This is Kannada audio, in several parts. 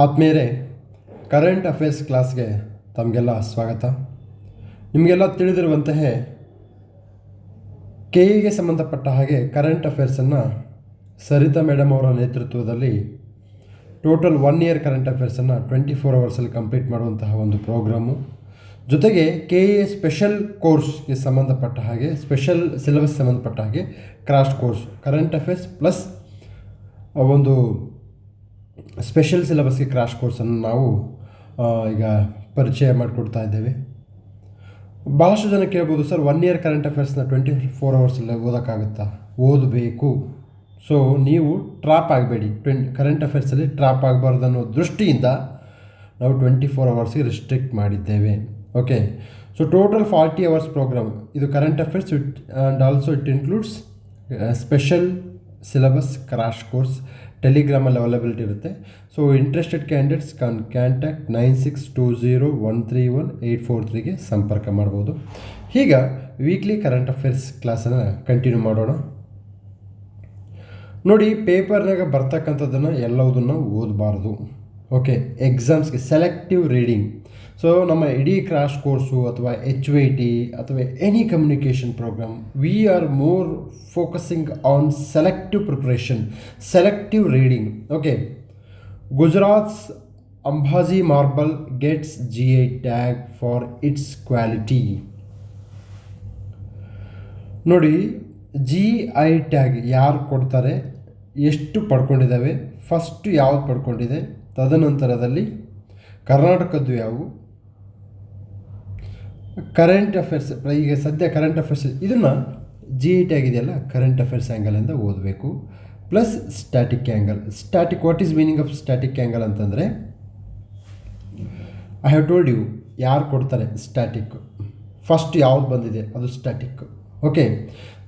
ಆತ್ಮೀಯರೇ, ಕರೆಂಟ್ ಅಫೇರ್ಸ್ ಕ್ಲಾಸ್ಗೆ ತಮಗೆಲ್ಲ ಸ್ವಾಗತ. ನಿಮಗೆಲ್ಲ ತಿಳಿದಿರುವಂತಹ KEಗೆ ಸಂಬಂಧಪಟ್ಟ ಹಾಗೆ ಕರೆಂಟ್ ಅಫೇರ್ಸನ್ನು ಸರಿತಾ ಮೇಡಮ್ ಅವರ ನೇತೃತ್ವದಲ್ಲಿ ಟೋಟಲ್ 1 ಇಯರ್ ಕರೆಂಟ್ ಅಫೇರ್ಸನ್ನು 24 ಅವರ್ಸಲ್ಲಿ ಕಂಪ್ಲೀಟ್ ಮಾಡುವಂತಹ ಒಂದು ಪ್ರೋಗ್ರಾಮು. ಜೊತೆಗೆ KEA ಸ್ಪೆಷಲ್ ಕೋರ್ಸ್ಗೆ ಸಂಬಂಧಪಟ್ಟ ಹಾಗೆ ಸ್ಪೆಷಲ್ ಸಿಲೆಬಸ್ ಸಂಬಂಧಪಟ್ಟ ಹಾಗೆ crash course current affairs plus ಒಂದು ಸ್ಪೆಷಲ್ ಸಿಲೆಬಸ್ಗೆ ಕ್ರಾಶ್ ಕೋರ್ಸನ್ನು ನಾವು ಈಗ ಪರಿಚಯ ಮಾಡಿಕೊಡ್ತಾ ಇದ್ದೇವೆ. ಭಾಳಷ್ಟು ಜನ ಕೇಳ್ಬೋದು, ಸರ್ 1 ಇಯರ್ ಕರೆಂಟ್ ಅಫೇರ್ಸ್ನ 24 ಅವರ್ಸಲ್ಲಿ ಓದೋಕ್ಕಾಗುತ್ತಾ? ಓದಬೇಕು. ಸೊ ನೀವು ಟ್ರಾಪ್ ಆಗಬೇಡಿ, ಕರೆಂಟ್ ಅಫೇರ್ಸಲ್ಲಿ ಟ್ರಾಪ್ ಆಗಬಾರ್ದು ಅನ್ನೋ ದೃಷ್ಟಿಯಿಂದ ನಾವು 24 ಅವರ್ಸ್ಗೆ ರಿಸ್ಟ್ರಿಕ್ಟ್ ಮಾಡಿದ್ದೇವೆ. Okay, so total 40 hours program ಇದು current affairs and also it includes special syllabus crash course. ಟೆಲಿಗ್ರಾಮಲ್ಲಿ ಅವೈಲಬಿಲಿಟಿ ಇರುತ್ತೆ. ಸೊ ಇಂಟ್ರೆಸ್ಟೆಡ್ ಕ್ಯಾಂಡಿಡೇಟ್ಸ್ ಕಾಂಟ್ಯಾಕ್ಟ್ 9620131843ಗೆ ಸಂಪರ್ಕ ಮಾಡ್ಬೋದು. ಈಗ ವೀಕ್ಲಿ ಕರೆಂಟ್ ಅಫೇರ್ಸ್ ಕ್ಲಾಸನ್ನು ಕಂಟಿನ್ಯೂ ಮಾಡೋಣ. ನೋಡಿ, ಪೇಪರ್ನಾಗ ಬರ್ತಕ್ಕಂಥದ್ದನ್ನು ಎಲ್ಲವುದನ್ನು ಓದಬಾರ್ದು. ಓಕೆ, ಎಕ್ಸಾಮ್ಸ್ಗೆ ಸೆಲೆಕ್ಟಿವ್ ರೀಡಿಂಗ್. ಸೊ ನಮ್ಮ ಇಡೀ ಕ್ರಾಶ್ ಕೋರ್ಸು ಅಥವಾ HYT ಅಥವಾ any communication program, we are more focusing on selective preparation, selective reading. Okay, Gujarat's Ambaji marble gets GI tag for its quality. ನೋಡಿ, GI ಟ್ಯಾಗ್ ಯಾರು ಕೊಡ್ತಾರೆ, ಎಷ್ಟು ಪಡ್ಕೊಂಡಿದ್ದಾವೆ, ಫಸ್ಟು ಯಾವುದು ಪಡ್ಕೊಂಡಿದೆ, ತದನಂತರದಲ್ಲಿ ಕರ್ನಾಟಕದ್ದು ಯಾವುವು, ಕರೆಂಟ್ ಅಫೇರ್ಸ್. ಈಗ ಸದ್ಯ ಕರೆಂಟ್ ಅಫೇರ್ಸ್ ಇದನ್ನು GI ಟ್ಯಾಗ್ ಇದೆಯಲ್ಲ, ಕರೆಂಟ್ ಅಫೇರ್ಸ್ ಆ್ಯಂಗಲಿಂದ ಓದಬೇಕು. Plus static angle. Static, what is meaning of static angle ಅಂತಂದರೆ, ಐ ಹ್ಯಾವ್ ಟೋಲ್ಡ್ ಯು ಯಾರು ಕೊಡ್ತಾರೆ ಸ್ಟ್ಯಾಟಿಕ್, ಫಸ್ಟ್ ಯಾವುದು ಬಂದಿದೆ ಅದು static. Okay,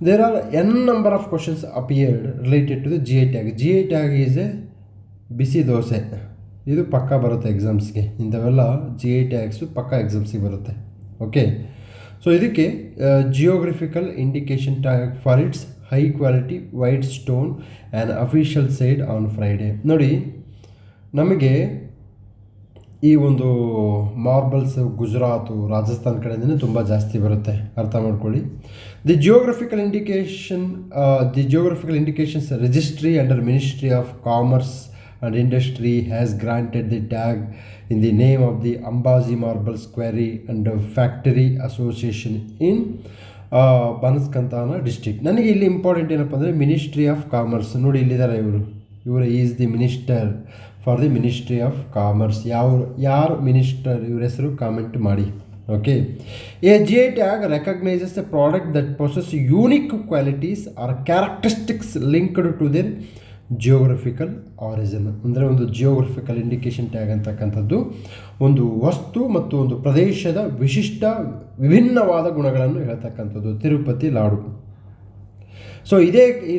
there are n number of questions appeared related to the GI tag. GI tag is a ಬಿಸಿ ದೋಸೆ. ಇದು ಪಕ್ಕ ಬರುತ್ತೆ ಎಕ್ಸಾಮ್ಸ್ಗೆ. ಇಂಥವೆಲ್ಲ GI ಟ್ಯಾಗ್ಸು ಪಕ್ಕ ಎಕ್ಸಾಮ್ಸಿಗೆ ಬರುತ್ತೆ. ಓಕೆ, ಸೊ ಇದಕ್ಕೆ geographical indication tag for it's high quality white stone and official side on Friday. ನೋಡಿ, ನಮಗೆ ಈ ಒಂದು ಮಾರ್ಬಲ್ಸ್ ಗುಜರಾತು, ರಾಜಸ್ಥಾನ್ ಕಡೆಯಿಂದನೇ ತುಂಬ ಜಾಸ್ತಿ ಬರುತ್ತೆ, ಅರ್ಥ ಮಾಡ್ಕೊಳ್ಳಿ. The geographical indications registry under ministry of commerce and industry has granted the tag in the name of the Ambazi Marbles Quarry and Factory Association in Banaskantana district. ನನಗೆ ಇಲ್ಲಿ ಇಂಪಾರ್ಟೆಂಟ್ ಏನಪ್ಪ ಅಂದರೆ ಮಿನಿಸ್ಟ್ರಿ ಆಫ್ ಕಾಮರ್ಸ್. ನೋಡಿ, ಇಲ್ಲಿದ್ದಾರೆ ಇವರು is the minister for the ministry of commerce. ಯಾರು ಮಿನಿಸ್ಟರ್, ಇವ್ರ ಹೆಸರು ಕಾಮೆಂಟ್ ಮಾಡಿ. Okay, a GI tag recognises a product that possess unique qualities or characteristics linked to their geographical origin. ಅಂದರೆ ಒಂದು ಜಿಯೋಗ್ರಫಿಕಲ್ ಇಂಡಿಕೇಶನ್ ಟ್ಯಾಗ್ ಅಂತಕ್ಕಂಥದ್ದು ಒಂದು ವಸ್ತು ಮತ್ತು ಒಂದು ಪ್ರದೇಶದ ವಿಶಿಷ್ಟ ವಿಭಿನ್ನವಾದ ಗುಣಗಳನ್ನು ಹೇಳ್ತಕ್ಕಂಥದ್ದು. ತಿರುಪತಿ ಲಾಡು. ಸೊ ಈ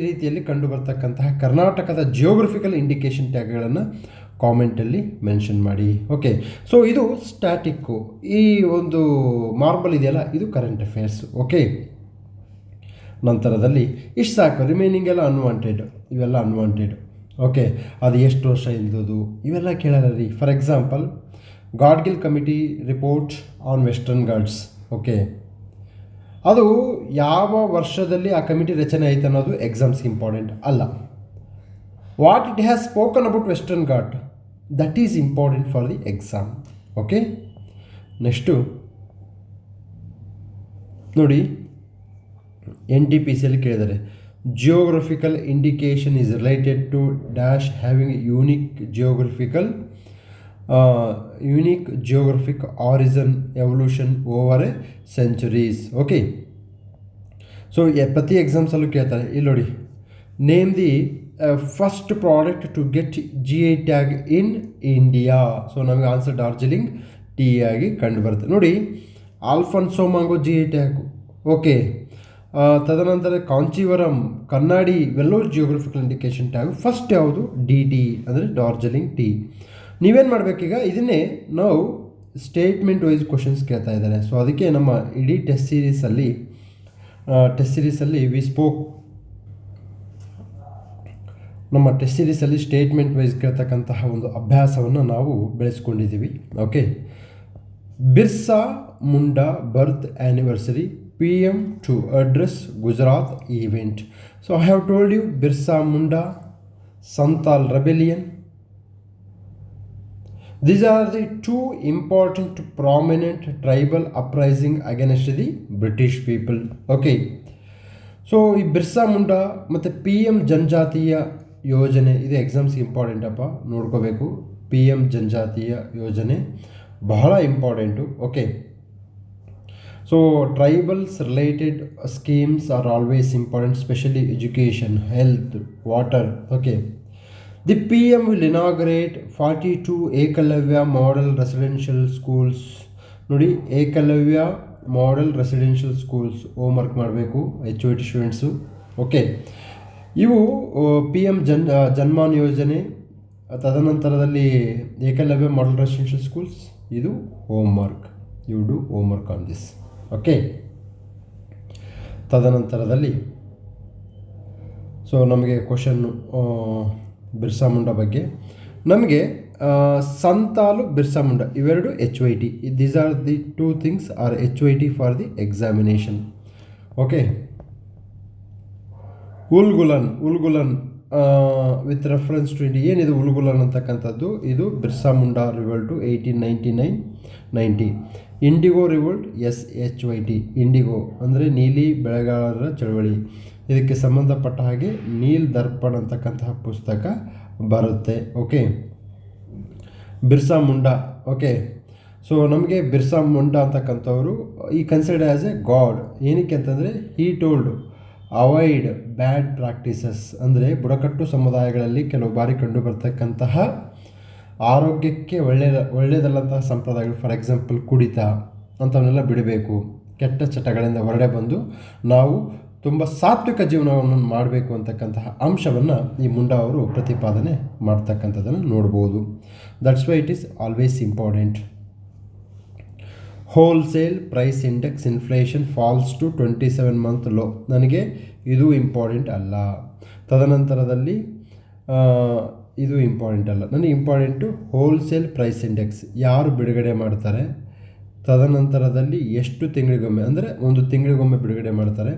ರೀತಿಯಲ್ಲಿ ಕಂಡುಬರ್ತಕ್ಕಂತಹ ಕರ್ನಾಟಕದ ಜಿಯೋಗ್ರಫಿಕಲ್ ಇಂಡಿಕೇಶನ್ ಟ್ಯಾಗ್ಗಳನ್ನು ಕಾಮೆಂಟಲ್ಲಿ ಮೆನ್ಷನ್ ಮಾಡಿ. ಓಕೆ, ಸೊ ಇದು ಸ್ಟ್ಯಾಟಿಕ್ಕು. ಈ ಒಂದು ಮಾರ್ಬಲ್ ಇದೆಯಲ್ಲ, ಇದು ಕರೆಂಟ್ ಅಫೇರ್ಸ್. ಓಕೆ, ನಂತರದಲ್ಲಿ ಇಷ್ಟು ಸಾಕು. ರಿಮೈನಿಂಗ್ ಎಲ್ಲ ಅನ್ವಾಂಟೆಡ್, ಇವೆಲ್ಲ ಅನ್ವಾಂಟೆಡ್. ಓಕೆ, ಅದು ಎಷ್ಟು ವರ್ಷ ಇಲ್ದೋದು ಇವೆಲ್ಲ ಕೇಳಲ್ಲ ರೀ. For example, Gadgil committee report on Western Ghats. Okay, ಅದು ಯಾವ ವರ್ಷದಲ್ಲಿ ಆ ಕಮಿಟಿ ರಚನೆ ಆಯಿತು ಅನ್ನೋದು ಎಕ್ಸಾಮ್ಸ್ಗೆ ಇಂಪಾರ್ಟೆಂಟ್ ಅಲ್ಲ. What it has spoken about Western Ghat, that is important for the exam. Okay, next ನೋಡಿ, NTPCಯಲ್ಲಿ ಕೇಳಿದ್ದಾರೆ, geographical indication is related to dash having unique geographic origin evolution over a centuries. Okay, so ಪ್ರತಿ ಎಕ್ಸಾಮ್ಸಲ್ಲೂ ಕೇಳ್ತಾರೆ. ಇಲ್ಲಿ ನೋಡಿ, name the first product to get GI tag in India. So ನಮಗೆ ಆನ್ಸರ್ ಡಾರ್ಜಿಲಿಂಗ್ ಟೀ ಆಗಿ ಕಂಡು ಬರುತ್ತೆ. ನೋಡಿ, Alphonso mango GI tag. Okay, ತದನಂತರ ಕಾಂಚೀವರಂ, ಕನ್ನಡಿ, ಇವೆಲ್ಲವೂ ಜಿಯೋಗ್ರಫಿಕಲ್ ಇಂಡಿಕೇಶನ್ ಟ್ಯಾಗ್. ಫಸ್ಟ್ ಯಾವುದು? DT ಅಂದರೆ ಡಾರ್ಜಿಲಿಂಗ್ ಟೀ. ನೀವೇನು ಮಾಡಬೇಕೀಗ, ಇದನ್ನೇ ನಾವು ಸ್ಟೇಟ್ಮೆಂಟ್ ವೈಸ್ ಕ್ವಶನ್ಸ್ ಕೇಳ್ತಾ ಇದ್ದಾರೆ. ಸೊ ಅದಕ್ಕೆ ನಮ್ಮ ಇಡೀ ಟೆಸ್ಟ್ ಸೀರೀಸಲ್ಲಿ ವಿ ಸ್ಪೋಕ್ ನಮ್ಮ ಟೆಸ್ಟ್ ಸೀರೀಸಲ್ಲಿ ಸ್ಟೇಟ್ಮೆಂಟ್ ವೈಸ್ ಕೇಳ್ತಕ್ಕಂತಹ ಒಂದು ಅಭ್ಯಾಸವನ್ನು ನಾವು ಬೆಳೆಸ್ಕೊಂಡಿದ್ದೀವಿ. Okay, Birsa Munda birth anniversary PM to address Gujarat event. So I have told you Birsa Munda, Santal rebellion. These are the two important prominent tribal uprising against the British people. Okay. So ಈ ಬಿರ್ಸಾ ಮುಂಡಾ ಮತ್ತು PM ಜನಜಾತೀಯ ಯೋಜನೆ ಇದು ಎಕ್ಸಾಮ್ಸ್ಗೆ ಇಂಪಾರ್ಟೆಂಟ್ ಅಪ್ಪ, ನೋಡ್ಕೋಬೇಕು. PM ಜನಜಾತೀಯ ಯೋಜನೆ ಬಹಳ important. Okay, so tribals related schemes are always important, specially education, health, water. Okay, the PM will inaugurate 42 Eklavya model residential schools. ನೋಡಿ, Eklavya model residential schools homework ಮಾಡಬೇಕು HYT ಸ್ಟೂಡೆಂಟ್ಸು. ಓಕೆ, ಇವು PM ಜನ್ಮಾನ್ ಯೋಜನೆ, ತದನಂತರದಲ್ಲಿ ಏಕಲವ್ಯ ಮಾಡೆಲ್ ರೆಸಿಡೆನ್ಷಿಯಲ್ ಸ್ಕೂಲ್ಸ್, ಇದು homework. You do homework on this. Okay, ತದನಂತರದಲ್ಲಿ ಸೊ ನಮಗೆ ಕ್ವಶನ್ನು ಬಿರ್ಸಾ ಮುಂಡಾ ಬಗ್ಗೆ, ನಮಗೆ ಸಂತಾಲು ಬಿರ್ಸಾ ಮುಂಡಾ ಇವೆರಡು HYT. These are the two things are HYT for the examination. Okay, Ulgulan with reference to India. ಏನಿದು ಉಲ್ಗುಲನ್ ಅಂತಕ್ಕಂಥದ್ದು? ಇದು Birsa Munda revolt 1899-90. Indigo revolt HYT. Indigo ಅಂದರೆ ನೀಲಿ ಬೆಳೆಗಾರರ ಚಳವಳಿ. ಇದಕ್ಕೆ ಸಂಬಂಧಪಟ್ಟ ಹಾಗೆ ನೀಲ್ ದರ್ಪಣ್ ಅಂತಕ್ಕಂತಹ ಪುಸ್ತಕ ಬರುತ್ತೆ. Okay, Birsa Munda. Okay, so ನಮಗೆ ಬಿರ್ಸಾ ಮುಂಡಾ ಅಂತಕ್ಕಂಥವರು ಈ ಕನ್ಸಿಡರ್ ಆ್ಯಸ್ ಎ ಗಾಡ್. ಏನಕ್ಕೆ ಅಂತಂದರೆ ಹೀ ಟೋಲ್ಡ್ ಅವಾಯ್ಡ್ ಬ್ಯಾಡ್ ಪ್ರಾಕ್ಟೀಸಸ್, ಅಂದರೆ ಬುಡಕಟ್ಟು ಸಮುದಾಯಗಳಲ್ಲಿ ಕೆಲವು ಬಾರಿ ಕಂಡು ಬರ್ತಕ್ಕಂತಹ ಆರೋಗ್ಯಕ್ಕೆ ಒಳ್ಳೆಯದಲ್ಲಂತಹ ಸಂಪ್ರದಾಯಗಳು, ಫಾರ್ ಎಕ್ಸಾಂಪಲ್ ಕುಡಿತ ಅಂಥವನ್ನೆಲ್ಲ ಬಿಡಬೇಕು. ಕೆಟ್ಟ ಚಟಗಳಿಂದ ಹೊರಡೆ ಬಂದು ನಾವು ತುಂಬ ಸಾತ್ವಿಕ ಜೀವನವನ್ನು ಮಾಡಬೇಕು ಅಂತಕ್ಕಂತಹ ಅಂಶವನ್ನು ಈ ಮುಂಡಾ ಅವರು ಪ್ರತಿಪಾದನೆ ಮಾಡ್ತಕ್ಕಂಥದ್ದನ್ನು ನೋಡ್ಬೋದು. That's why it is always important. Wholesale price index inflation falls to 27 month low. ನನಗೆ ಇದು ಇಂಪಾರ್ಟೆಂಟ್ ಅಲ್ಲ. ತದನಂತರದಲ್ಲಿ ಇದು ಇಂಪಾರ್ಟೆಂಟ್ ಅಲ್ಲ, ನನಗೆ ಇಂಪಾರ್ಟೆಂಟು ಹೋಲ್ಸೇಲ್ ಪ್ರೈಸ್ ಇಂಡೆಕ್ಸ್ ಯಾರು ಬಿಡುಗಡೆ ಮಾಡ್ತಾರೆ, ತದನಂತರದಲ್ಲಿ ಎಷ್ಟು ತಿಂಗಳಿಗೊಮ್ಮೆ, ಅಂದರೆ ಒಂದು ತಿಂಗಳಿಗೊಮ್ಮೆ ಬಿಡುಗಡೆ ಮಾಡ್ತಾರೆ.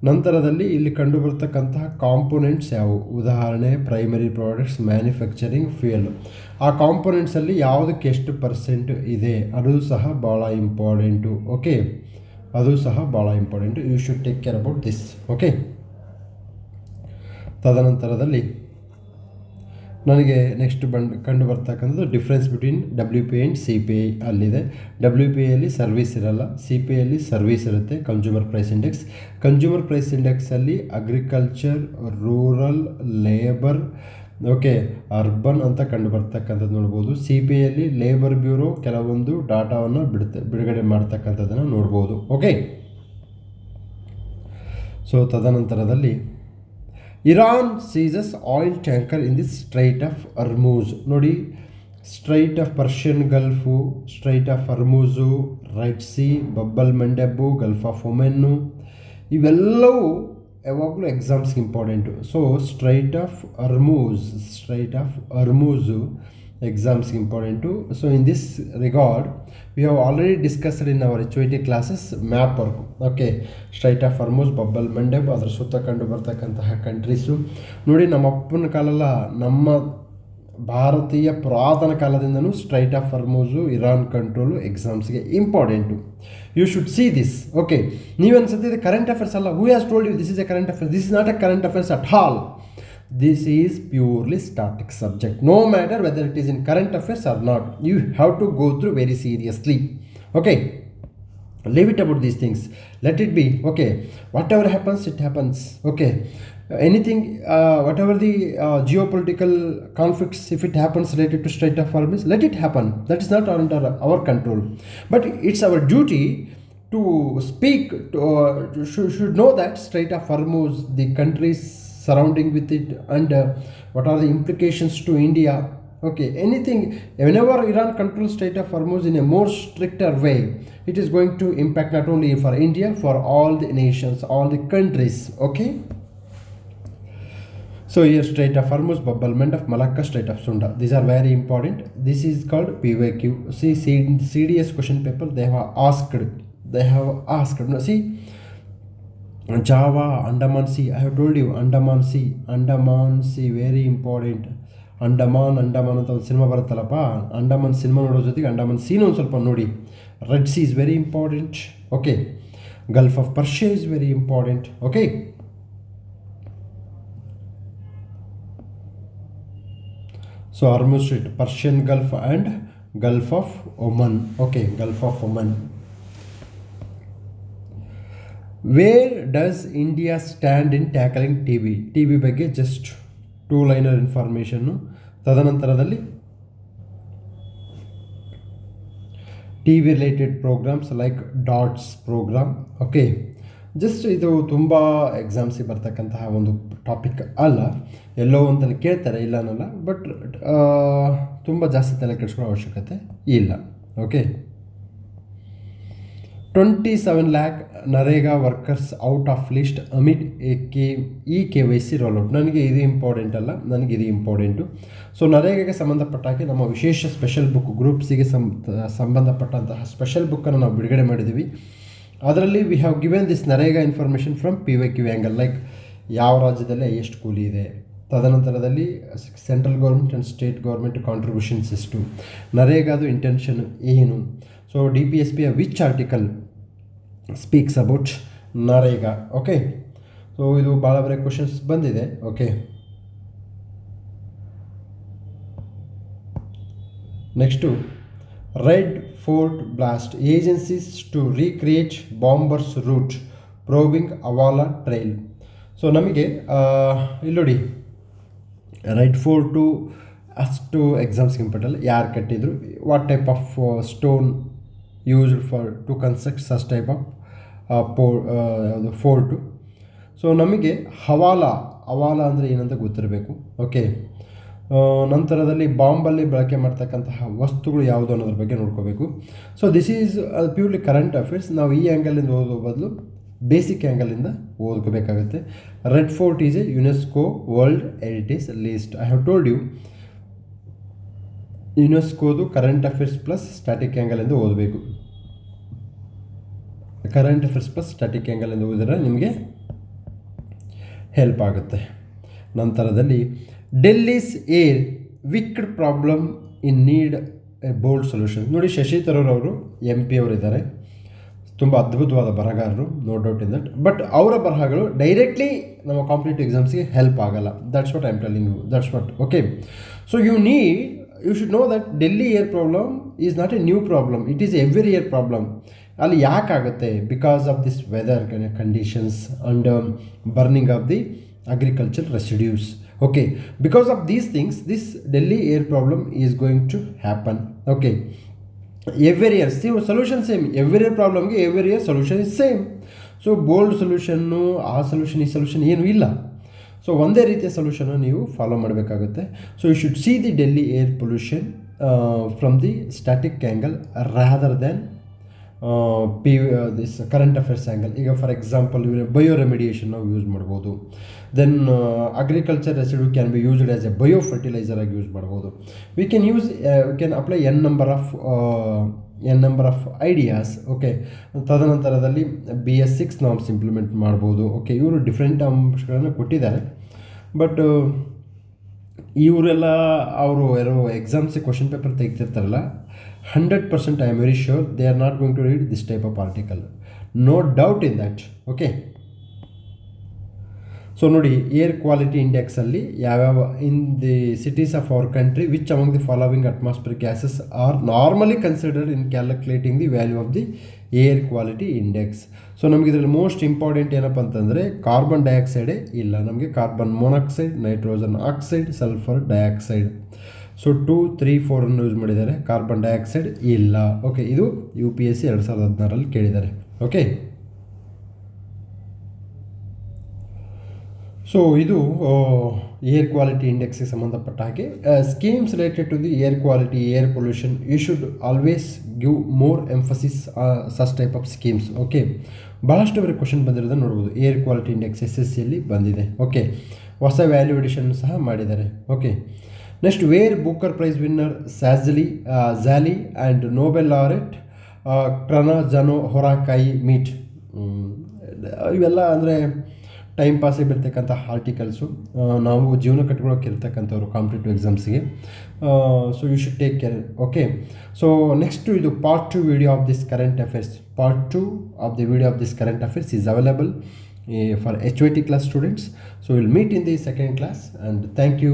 ನಂತರದಲ್ಲಿ ಇಲ್ಲಿ ಕಂಡುಬರ್ತಕ್ಕಂತಹ ಕಾಂಪೊನೆಂಟ್ಸ್ ಯಾವುವು, ಉದಾಹರಣೆ ಪ್ರೈಮರಿ ಪ್ರಾಡಕ್ಟ್ಸ್, ಮ್ಯಾನುಫ್ಯಾಕ್ಚರಿಂಗ್, ಫ್ಯೂಯಲ್. ಆ ಕಾಂಪೊನೆಂಟ್ಸಲ್ಲಿ ಯಾವುದಕ್ಕೆ ಎಷ್ಟು ಪರ್ಸೆಂಟ್ ಇದೆ ಅದು ಸಹ ಭಾಳ ಇಂಪಾರ್ಟೆಂಟು. ಓಕೆ, ಅದು ಸಹ ಭಾಳ important. You should take care about this. Okay, ತದನಂತರದಲ್ಲಿ ನನಗೆ ನೆಕ್ಸ್ಟ್ ಕಂಡು ಬರ್ತಕ್ಕಂಥದ್ದು difference between WPI and CPI. ಅಲ್ಲಿದೆ. WPIಯಲ್ಲಿ ಸರ್ವಿಸ್ ಇರಲ್ಲ, CPIಯಲ್ಲಿ ಸರ್ವಿಸ್ ಇರುತ್ತೆ. Consumer price index. Consumer price ಇಂಡೆಕ್ಸಲ್ಲಿ agriculture, rural, labour, okay, urban ಅಂತ ಕಂಡು ಬರ್ತಕ್ಕಂಥದ್ದು ನೋಡ್ಬೋದು. CPIಯಲ್ಲಿ ಲೇಬರ್ ಬ್ಯೂರೋ ಕೆಲವೊಂದು ಡಾಟಾವನ್ನು ಬಿಡುಗಡೆ ಮಾಡ್ತಕ್ಕಂಥದ್ದನ್ನು ನೋಡ್ಬೋದು. ಓಕೆ, ಸೊ ತದನಂತರದಲ್ಲಿ Iran seizes oil tanker in the strait of Hormuz. ನೋಡಿ, strait of Persian gulf, strait of Hormuz, red sea, Bab el Mandeb, gulf of Oman, ಇವೆಲ್ಲವೂ ಯಾವಾಗಲೂ ಎಕ್ಸಾಮ್ಸ್ಗೆ important. So strait of Hormuz ಎಕ್ಸಾಮ್ಸ್ಗೆ important. So in this regard we have already discussed in our HYT classes map work. Okay, strait of Hormuz, Bab el Mandeb, ಅದರ ಸುತ್ತ ಕಂಡು ಬರ್ತಕ್ಕಂತಹ ಕಂಟ್ರೀಸು. ನೋಡಿ, ನಮ್ಮ ಅಪ್ಪನ ಕಾಲಲ್ಲ, ನಮ್ಮ ಭಾರತೀಯ ಪುರಾತನ ಕಾಲದಿಂದನೂ strait of Hormuz, Iran control ಎಕ್ಸಾಮ್ಸ್ಗೆ important. You should see this. Okay, ನೀವನ್ಸುತ್ತೆ ಇದು ಕರೆಂಟ್ ಅಫೇರ್ಸ್ ಅಲ್ಲ. Who has told you this is a current affairs? This is not a current affairs at all. This is purely static subject. No matter whether it is in current affairs or not, you have to go through very seriously. Okay, leave it about these things. Let it be. Okay, whatever happens, it happens. Okay, anything, whatever the geopolitical conflicts, if it happens related to Strait of Hormuz, let it happen. That is not under our control. But it's our duty to speak, should know that Strait of Hormuz, the countries surrounding with it, and what are the implications to India. Okay, anything, whenever Iran controls Strait of Hormuz in a more stricter way, it is going to impact not only for India, for all the nations, all the countries. Okay, So here Strait of Hormuz, Bab el-Mandeb of Malacca, Strait of Sunda. These are very important. This is called PYQ. See, CDS question paper, they have asked. No, see, Java, Andaman Sea. I have told you, Andaman Sea, very important. Andaman ಅಂತ ಒಂದು ಸಿನಿಮಾ ಬರುತ್ತಲ್ಲಪ್ಪ, ಅಂಡಮಾನ್ ಸಿನಿಮಾ ನೋಡೋ ಜೊತೆಗೆ ಅಂಡಮಾನ್ ಸೀನ ಒಂದು ಸ್ವಲ್ಪ ನೋಡಿ. Red C is very important. Okay, Gulf of Persia is very important. Okay, so Hormuz Strait, Persian Gulf and Gulf of Oman. Okay, Gulf of Oman. Where does India stand in tackling TB ಬಗ್ಗೆ ಜಸ್ಟ್ 2-liner ಇನ್ಫಾರ್ಮೇಷನ್ನು. ತದನಂತರದಲ್ಲಿ TB related programs like DOTS program. Okay, just ಇದು ತುಂಬ ಎಕ್ಸಾಮ್ಸಿಗೆ ಬರ್ತಕ್ಕಂತಹ ಒಂದು ಟಾಪಿಕ್ ಅಲ್ಲ, ಎಲ್ಲೋ ಅಂತಲೇ ಕೇಳ್ತಾರೆ, ಇಲ್ಲ ಅನ್ನಲ್ಲ, ಬಟ್ ತುಂಬ ಜಾಸ್ತಿ ತಲೆ ಕೆಡಿಸ್ಕೊಳ್ಳೋ ಅವಶ್ಯಕತೆ ಇಲ್ಲ. Okay, 27 lakh NREGA workers out of list amid KYC rollout. ನನಗೆ ಇದು ಇಂಪಾರ್ಟೆಂಟ್ ಅಲ್ಲ, ನನಗೆ ಇದು ಇಂಪಾರ್ಟೆಂಟು. ಸೊ ನರೇಗಾಗೆ ಸಂಬಂಧಪಟ್ಟಾಗೆ ನಮ್ಮ ವಿಶೇಷ ಸ್ಪೆಷಲ್ ಬುಕ್, ಗ್ರೂಪ್ಸಿಗೆ ಸಂಬಂಧಪಟ್ಟಂತಹ ಸ್ಪೆಷಲ್ ಬುಕ್ಕನ್ನು ನಾವು ಬಿಡುಗಡೆ ಮಾಡಿದ್ದೀವಿ. ಅದರಲ್ಲಿ we have given this NREGA information from PYQ angle, like ಯಾವ ರಾಜ್ಯದಲ್ಲಿ ಎಷ್ಟು ಕೂಲಿ ಇದೆ, ತದನಂತರದಲ್ಲಿ central government and state government contributions ಎಷ್ಟು, ನರೇಗಾದು ಇಂಟೆನ್ಷನ್ ಏನು. So DPSP which article speaks about NREGA. Okay, so ಇದು ಭಾಳ ಬೇರೆ ಕ್ವಶನ್ಸ್ ಬಂದಿದೆ. Okay, next Red Fort blast, agencies to recreate bombers route, probing ಅವಾಲಾ ಟ್ರೈಲ್. ಸೊ ನಮಗೆ ಇಲ್ಲಿ ನೋಡಿ, ರೆಡ್ ಫೋರ್ಟು ಅಷ್ಟು ಎಕ್ಸಾಮ್ಸ್ಗೆ ಇಂಪಾರ್ಟೆಂಟ್. ಯಾರು ಕಟ್ಟಿದ್ರು, what type of stone used for to construct such type of ಯಾವುದು ಫೋರ್ಟು. ಸೊ ನಮಗೆ ಹವಾಲಾ ಅಂದರೆ ಏನಂತ ಗೊತ್ತಿರಬೇಕು. ಓಕೆ, ನಂತರದಲ್ಲಿ ಬಾಂಬಲ್ಲಿ ಬಳಕೆ ಮಾಡ್ತಕ್ಕಂತಹ ವಸ್ತುಗಳು ಯಾವುದು ಅನ್ನೋದ್ರ ಬಗ್ಗೆ ನೋಡ್ಕೋಬೇಕು. So this is purely current affairs. ನಾವು ಈ ಆ್ಯಂಗಲಿಂದ ಓದೋ ಬದಲು ಬೇಸಿಕ್ ಆ್ಯಂಗಲಿಂದ ಓದ್ಕೋಬೇಕಾಗುತ್ತೆ. Red Fort is a UNESCO world heritage list. I have told you, ಯುನೆಸ್ಕೋದು ಕರೆಂಟ್ ಅಫೇರ್ಸ್ ಪ್ಲಸ್ ಸ್ಟ್ಯಾಟಿಕ್ ಆ್ಯಂಗಲಿಂದ ಓದಬೇಕು. ಕರೆಂಟ್ ಅಫೇರ್ಸ್ ಪ್ಲಸ್ ಸ್ಟ್ಯಾಟಿಕ್ ಆ್ಯಂಗಲಿಂದ ಓದಿದ್ರೆ ನಿಮಗೆ ಹೆಲ್ಪ್ ಆಗುತ್ತೆ. ನಂತರದಲ್ಲಿ Delhi's air wicked problem in need a bold solution. ನೋಡಿ, ಶಶಿ ತರೂರ್ ಅವರು MP ಅವರಿದ್ದಾರೆ, ತುಂಬ ಅದ್ಭುತವಾದ ಬರಹಗಾರರು, no doubt in that. But ಅವರ ಬರಹಗಳು ಡೈರೆಕ್ಟ್ಲಿ ನಮ್ಮ ಕಾಂಪಿಟೇಟಿವ್ ಎಕ್ಸಾಮ್ಸ್ಗೆ ಹೆಲ್ಪ್ ಆಗಲ್ಲ. That's what I am telling you, that's what. Okay, so you should know that Delhi air problem is not a new problem, it is every year problem. ಅಲ್ಲಿ ಯಾಕಾಗುತ್ತೆ? Because of this weather conditions and burning of the agriculture residues. Okay, because of these things this Delhi air problem is going to happen. Okay, every year solution same, every year ಪ್ರಾಬ್ಲಮ್ಗೆ every year solution is same. So bold ಸೊಲ್ಯೂಷನ್ನು, ಆ ಸೊಲ್ಯೂಷನ್ ಈ ಸೊಲ್ಯೂಷನ್ ಏನೂ ಇಲ್ಲ. ಸೊ ಒಂದೇ ರೀತಿಯ ಸೊಲ್ಯೂಷನ್ನ ನೀವು ಫಾಲೋ ಮಾಡಬೇಕಾಗುತ್ತೆ. So you should see the Delhi air pollution from the static angle rather than this current affairs angle. ಈಗ ಫಾರ್ ಎಕ್ಸಾಂಪಲ್ ಬಯೋ ರೆಮಿಡಿಯೇಷನ್ ನಾವು ಯೂಸ್ ಮಾಡ್ಬೋದು. Then agriculture residue can be used as a biofertiliser ಆಗಿ ಯೂಸ್ ಮಾಡ್ಬೋದು. We can apply n number of ideas. Okay, ತದನಂತರದಲ್ಲಿ BS6 ನಾಮ್ಸ್ ಇಂಪ್ಲಿಮೆಂಟ್ ಮಾಡ್ಬೋದು. ಓಕೆ, ಇವರು ಡಿಫ್ರೆಂಟ್ ಅಂಶಗಳನ್ನು ಕೊಟ್ಟಿದ್ದಾರೆ. ಬಟ್ ಇವರೆಲ್ಲ ಅವರು ಯಾರೋ ಎಕ್ಸಾಮ್ಸಿಗೆ ಕ್ವಶನ್ ಪೇಪರ್ ತೆಗಿತಿರ್ತಾರಲ್ಲ, 100% I am very sure they are not going to read this type of article. No doubt in that. Okay, so ನೋಡಿ, ಏರ್ ಕ್ವಾಲಿಟಿ ಇಂಡೆಕ್ಸಲ್ಲಿ ಯಾವ್ಯಾವ in the cities of our country which among the following atmosphere gases are normally considered in calculating the value of the air quality index. So ನಮಗೆ ಇದರಲ್ಲಿ ಮೋಸ್ಟ್ ಇಂಪಾರ್ಟೆಂಟ್ ಏನಪ್ಪ ಅಂತಂದರೆ ಕಾರ್ಬನ್ ಡೈಆಕ್ಸೈಡೇ ಇಲ್ಲ, ನಮಗೆ carbon monoxide, nitrogen oxide, sulphur dioxide. So 2, 3, 4 ಅನ್ನು ಯೂಸ್ ಮಾಡಿದ್ದಾರೆ, ಕಾರ್ಬನ್ ಡೈಆಕ್ಸೈಡ್ ಇಲ್ಲ. ಓಕೆ, ಇದು UPSC 2016ರಲ್ಲಿ ಕೇಳಿದ್ದಾರೆ. ಓಕೆ, ಸೊ ಇದು ಏರ್ ಕ್ವಾಲಿಟಿ ಇಂಡೆಕ್ಸ್ಗೆ ಸಂಬಂಧಪಟ್ಟ ಹಾಗೆ schemes related to the air quality, air pollution, you should always give more emphasis such type of schemes. Okay, ಭಾಳಷ್ಟು ಅವರಿಗೆ ಕ್ವಶನ್ ಬಂದಿರೋದನ್ನು ನೋಡ್ಬೋದು. ಏರ್ ಕ್ವಾಲಿಟಿ ಇಂಡೆಕ್ಸ್ SSCಯಲ್ಲಿ ಬಂದಿದೆ. ಓಕೆ, ಹೊಸ ವ್ಯಾಲ್ಯೂ ಎಡಿಷನ್ ಸಹ ಮಾಡಿದ್ದಾರೆ. Okay, next where Booker prize winner Szalay and Nobel laureate Krasznahorkai meet. ಇವೆಲ್ಲ ಅಂದರೆ ಟೈಮ್ ಪಾಸಿಗೆ ಬರ್ತಕ್ಕಂಥ ಆರ್ಟಿಕಲ್ಸು. ನಾವು ಜೀವನ ಕಟ್ಕೊಳ್ಳೋಕೆ ಇರ್ತಕ್ಕಂಥವ್ರು ಕಾಂಪಿಟೇಟಿವ್ ಎಕ್ಸಾಮ್ಸಿಗೆ. So you should take care. Okay, so next ಇದು part 2 video of this current affairs. Part 2 of the video of this current affairs is available for HYT class students. So we'll meet in the second class, and thank you.